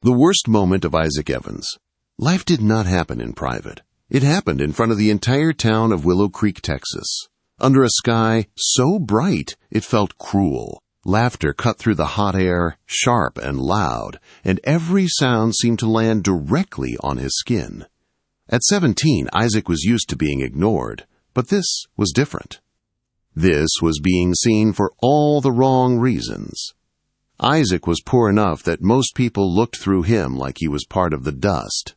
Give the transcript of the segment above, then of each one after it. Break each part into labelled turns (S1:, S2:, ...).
S1: The worst moment of Isaac Evans. Life did not happen in private. It happened in front of the entire town of Willow Creek, Texas. Under a sky so bright it felt cruel. Laughter cut through the hot air, sharp and loud, and every sound seemed to land directly on his skin. At 17, Isaac was used to being ignored, but this was different. This was being seen for all the wrong reasons. Isaac was poor enough that most people looked through him like he was part of the dust.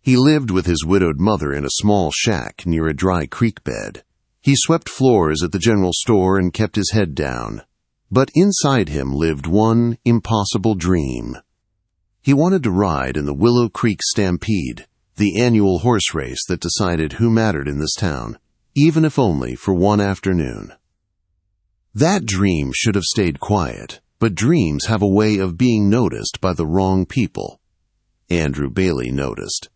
S1: He lived with his widowed mother in a small shack near a dry creek bed. He swept floors at the general store and kept his head down. But inside him lived one impossible dream. He wanted to ride in the Willow Creek Stampede, the annual horse race that decided who mattered in this town, even if only for one afternoon. That dream should have stayed quiet. But dreams have a way of being noticed by the wrong people. Andrew Bailey noticed.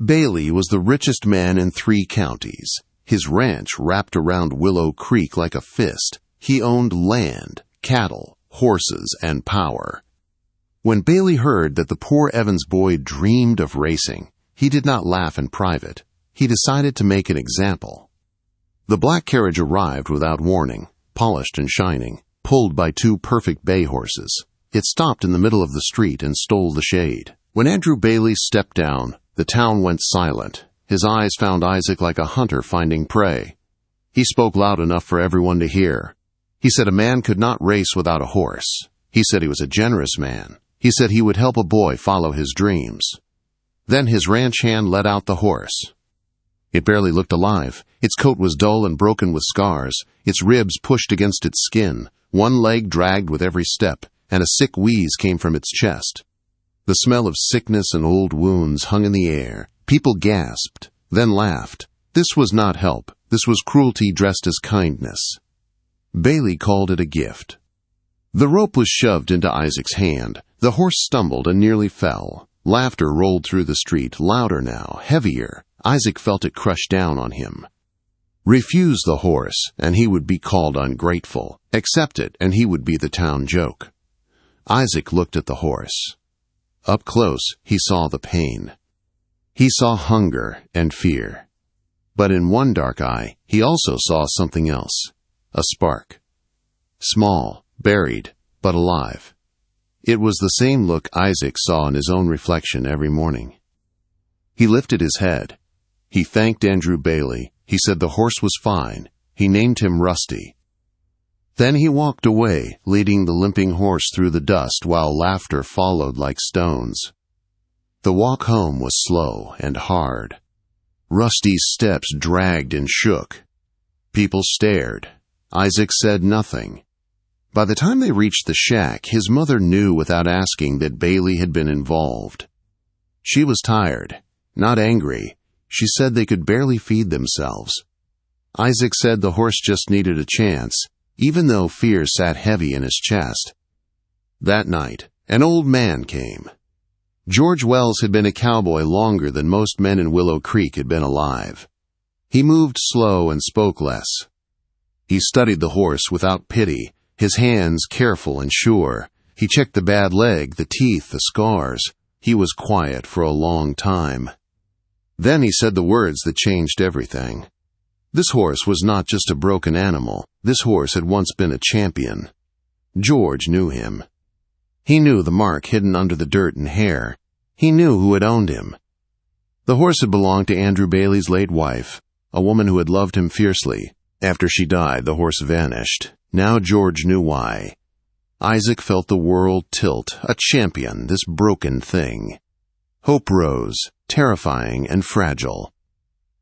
S1: Bailey was the richest man in 3 counties. His ranch wrapped around Willow Creek like a fist. He owned land, cattle, horses, and power. When Bailey heard that the poor Evans boy dreamed of racing, he did not laugh in private. He decided to make an example. The black carriage arrived without warning, polished and shining, pulled by 2 perfect bay horses. It stopped in the middle of the street and stole the shade. When Andrew Bailey stepped down, the town went silent. His eyes found Isaac like a hunter finding prey. He spoke loud enough for everyone to hear. He said a man could not race without a horse. He said he was a generous man. He said he would help a boy follow his dreams. Then his ranch hand let out the horse. It barely looked alive. Its coat was dull and broken with scars. Its ribs pushed against its skin. One leg dragged with every step, and a sick wheeze came from its chest. The smell of sickness and old wounds hung in the air. People gasped, then laughed. This was not help. This was cruelty dressed as kindness. Bailey called it a gift. The rope was shoved into Isaac's hand. The horse stumbled and nearly fell. Laughter rolled through the street, louder now, heavier. Isaac felt it crush down on him. Refuse the horse, and he would be called ungrateful. Accept it, and he would be the town joke. Isaac looked at the horse. Up close, he saw the pain. He saw hunger and fear. But in one dark eye, he also saw something else. A spark. Small, buried, but alive. It was the same look Isaac saw in his own reflection every morning. He lifted his head. He thanked Andrew Bailey. He said the horse was fine. He named him Rusty. Then he walked away, leading the limping horse through the dust while laughter followed like stones. The walk home was slow and hard. Rusty's steps dragged and shook. People stared. Isaac said nothing. By the time they reached the shack, his mother knew without asking that Bailey had been involved. She was tired, not angry. She said they could barely feed themselves. Isaac said the horse just needed a chance, even though fear sat heavy in his chest. That night, an old man came. George Wells had been a cowboy longer than most men in Willow Creek had been alive. He moved slow and spoke less. He studied the horse without pity, his hands careful and sure. He checked the bad leg, the teeth, the scars. He was quiet for a long time. Then he said the words that changed everything. This horse was not just a broken animal. This horse had once been a champion. George knew him. He knew the mark hidden under the dirt and hair. He knew who had owned him. The horse had belonged to Andrew Bailey's late wife, a woman who had loved him fiercely. After she died, the horse vanished. Now George knew why. Isaac felt the world tilt, a champion, this broken thing. Hope rose, terrifying and fragile.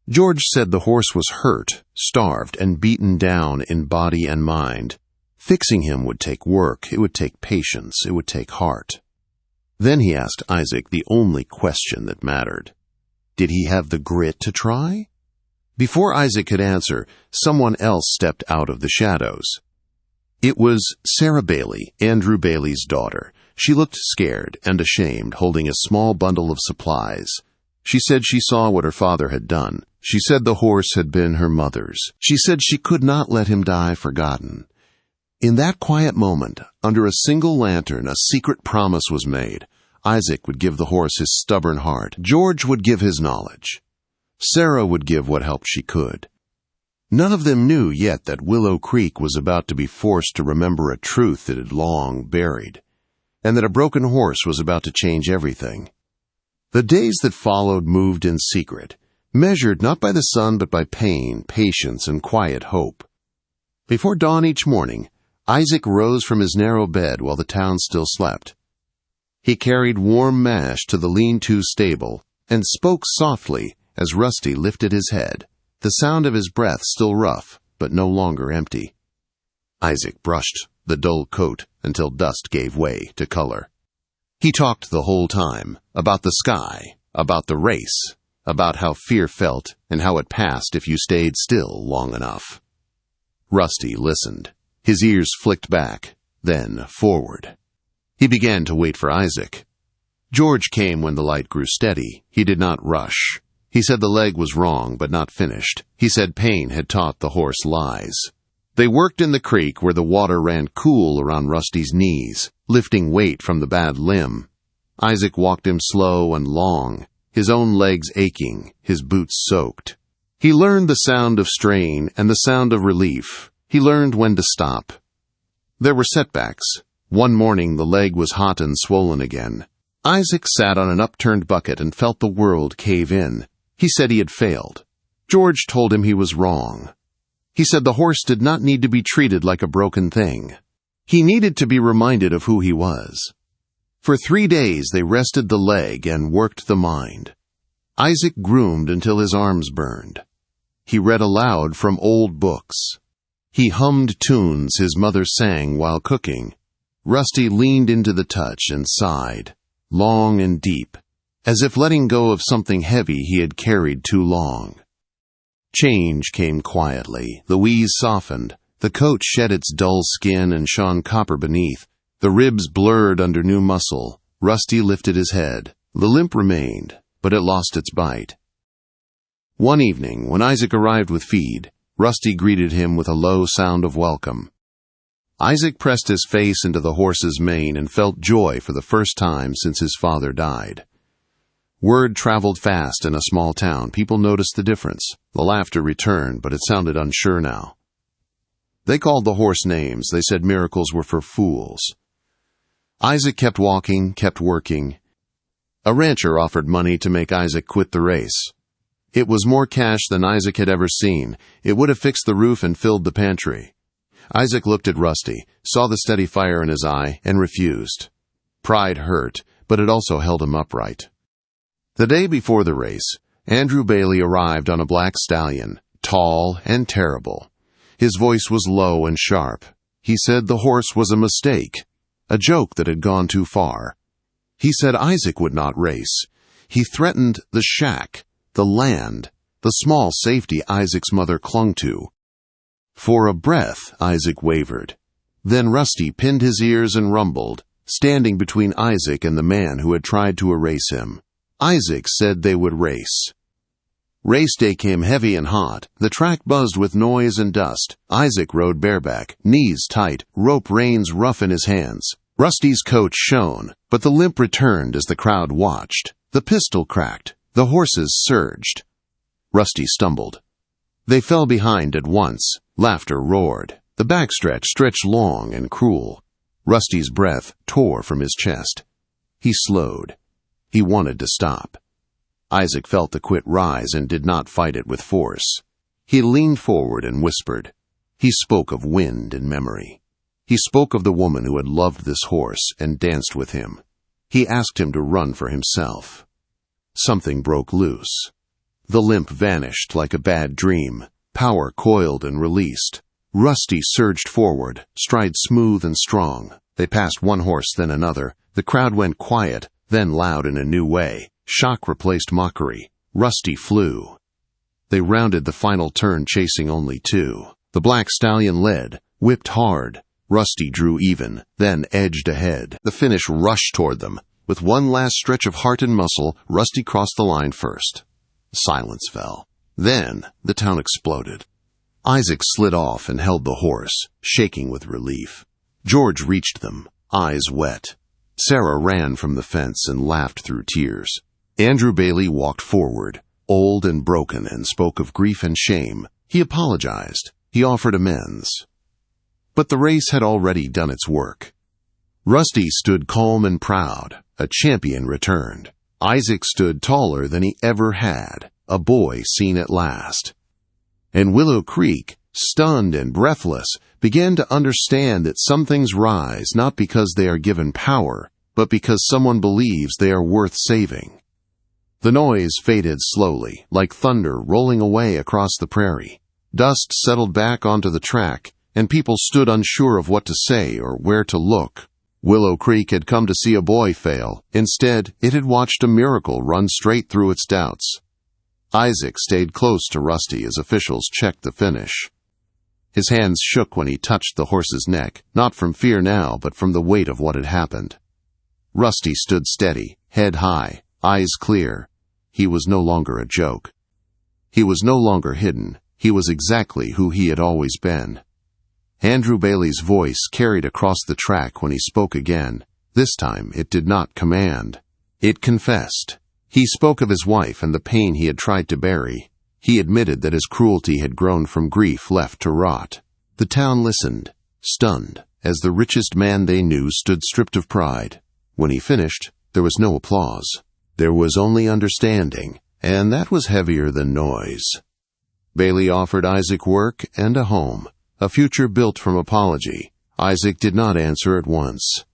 S1: George said the horse was hurt, starved, and beaten down in body and mind. Fixing him would take work, it would take patience, it would take heart. Then he asked Isaac the only question that mattered. Did he have the grit to try? Before Isaac could answer, someone else stepped out of the shadows. It was Sarah Bailey, Andrew Bailey's daughter. She looked scared and ashamed, holding a small bundle of supplies. She said she saw what her father had done. She said the horse had been her mother's. She said she could not let him die forgotten. In that quiet moment, under a single lantern, a secret promise was made. Isaac would give the horse his stubborn heart. George would give his knowledge. Sarah would give what help she could. None of them knew yet that Willow Creek was about to be forced to remember a truth it had long buried, and that a broken horse was about to change everything. The days that followed moved in secret, measured not by the sun but by pain, patience, and quiet hope. Before dawn each morning, Isaac rose from his narrow bed while the town still slept. He carried warm mash to the lean-to stable and spoke softly as Rusty lifted his head, the sound of his breath still rough but no longer empty. Isaac brushed the dull coat until dust gave way to color. He talked the whole time about the sky, about the race, about how fear felt and how it passed if you stayed still long enough. Rusty listened. His ears flicked back, then forward. He began to wait for Isaac. George came when the light grew steady. He did not rush. He said the leg was wrong but not finished. He said pain had taught the horse lies. They worked in the creek where the water ran cool around Rusty's knees, lifting weight from the bad limb. Isaac walked him slow and long, his own legs aching, his boots soaked. He learned the sound of strain and the sound of relief. He learned when to stop. There were setbacks. One morning the leg was hot and swollen again. Isaac sat on an upturned bucket and felt the world cave in. He said he had failed. George told him he was wrong. He said the horse did not need to be treated like a broken thing. He needed to be reminded of who he was. For 3 days they rested the leg and worked the mind. Isaac groomed until his arms burned. He read aloud from old books. He hummed tunes his mother sang while cooking. Rusty leaned into the touch and sighed, long and deep, as if letting go of something heavy he had carried too long. Change came quietly. The wheeze softened. The coat shed its dull skin and shone copper beneath. The ribs blurred under new muscle. Rusty lifted his head. The limp remained, but it lost its bite. One evening, when Isaac arrived with feed, Rusty greeted him with a low sound of welcome. Isaac pressed his face into the horse's mane and felt joy for the first time since his father died. Word traveled fast in a small town. People noticed the difference. The laughter returned, but it sounded unsure now. They called the horse names. They said miracles were for fools. Isaac kept walking, kept working. A rancher offered money to make Isaac quit the race. It was more cash than Isaac had ever seen. It would have fixed the roof and filled the pantry. Isaac looked at Rusty, saw the steady fire in his eye, and refused. Pride hurt, but it also held him upright. The day before the race, Andrew Bailey arrived on a black stallion, tall and terrible. His voice was low and sharp. He said the horse was a mistake, a joke that had gone too far. He said Isaac would not race. He threatened the shack, the land, the small safety Isaac's mother clung to. For a breath, Isaac wavered. Then Rusty pinned his ears and rumbled, standing between Isaac and the man who had tried to erase him. Isaac said they would race. Race day came heavy and hot. The track buzzed with noise and dust. Isaac rode bareback, knees tight, rope reins rough in his hands. Rusty's coat shone, but the limp returned as the crowd watched. The pistol cracked. The horses surged. Rusty stumbled. They fell behind at once. Laughter roared. The backstretch stretched long and cruel. Rusty's breath tore from his chest. He slowed. He wanted to stop. Isaac felt the quit rise and did not fight it with force. He leaned forward and whispered. He spoke of wind and memory. He spoke of the woman who had loved this horse and danced with him. He asked him to run for himself. Something broke loose. The limp vanished like a bad dream. Power coiled and released. Rusty surged forward, stride smooth and strong. They passed one horse, then another. The crowd went quiet, then loud in a new way. Shock replaced mockery. Rusty flew. They rounded the final turn, chasing only 2. The black stallion led, whipped hard. Rusty drew even, then edged ahead. The finish rushed toward them. With one last stretch of heart and muscle, Rusty crossed the line first. Silence fell. Then the town exploded. Isaac slid off and held the horse, shaking with relief. George reached them, eyes wet. Sarah ran from the fence and laughed through tears. Andrew Bailey walked forward, old and broken, and spoke of grief and shame. He apologized. He offered amends. But the race had already done its work. Rusty stood calm and proud. A champion returned. Isaac stood taller than he ever had, a boy seen at last. And Willow Creek, stunned and breathless, began to understand that some things rise not because they are given power, but because someone believes they are worth saving. The noise faded slowly, like thunder rolling away across the prairie. Dust settled back onto the track, and people stood unsure of what to say or where to look. Willow Creek had come to see a boy fail. Instead, it had watched a miracle run straight through its doubts. Isaac stayed close to Rusty as officials checked the finish. His hands shook when he touched the horse's neck, not from fear now, but from the weight of what had happened. Rusty stood steady, head high, eyes clear. He was no longer a joke. He was no longer hidden. He was exactly who he had always been. Andrew Bailey's voice carried across the track when he spoke again. This time it did not command. It confessed. He spoke of his wife and the pain he had tried to bury. He admitted that his cruelty had grown from grief left to rot. The town listened, stunned, as the richest man they knew stood stripped of pride. When he finished, there was no applause. There was only understanding, and that was heavier than noise. Bailey offered Isaac work and a home, a future built from apology. Isaac did not answer at once.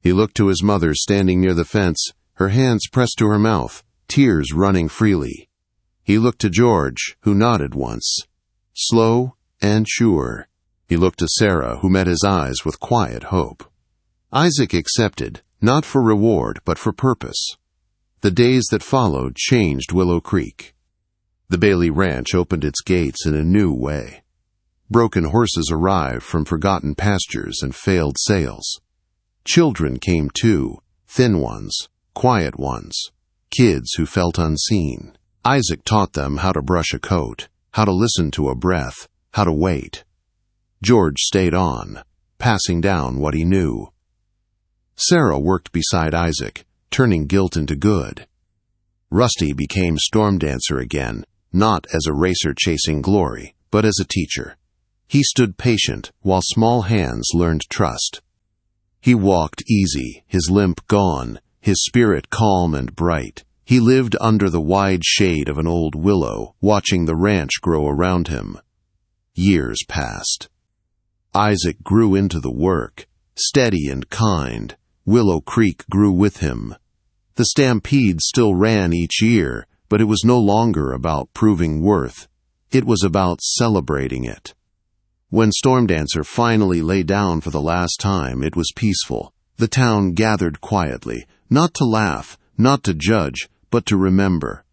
S1: He looked to his mother standing near the fence, her hands pressed to her mouth, tears running freely. He looked to George, who nodded once, slow and sure. He looked to Sarah, who met his eyes with quiet hope. Isaac accepted, not for reward, but for purpose. The days that followed changed Willow Creek. The Bailey Ranch opened its gates in a new way. Broken horses arrived from forgotten pastures and failed sales. Children came too, thin ones, quiet ones, kids who felt unseen. Isaac taught them how to brush a coat, how to listen to a breath, how to wait. George stayed on, passing down what he knew. Sarah worked beside Isaac, turning guilt into good. Rusty became storm dancer again, not as a racer chasing glory, but as a teacher. He stood patient while small hands learned trust. He walked easy, his limp gone, his spirit calm and bright. He lived under the wide shade of an old willow, watching the ranch grow around him. Years passed. Isaac grew into the work, steady and kind. Willow Creek grew with him. The stampede still ran each year, but it was no longer about proving worth. It was about celebrating it. When Storm Dancer finally lay down for the last time, it was peaceful. The town gathered quietly, not to laugh, not to judge, but to remember.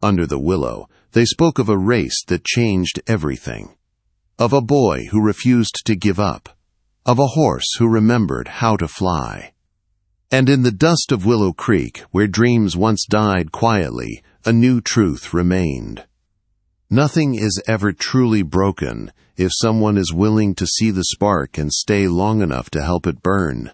S1: Under the willow, they spoke of a race that changed everything. Of a boy who refused to give up. Of a horse who remembered how to fly. And in the dust of Willow Creek, where dreams once died quietly, a new truth remained. Nothing is ever truly broken if someone is willing to see the spark and stay long enough to help it burn.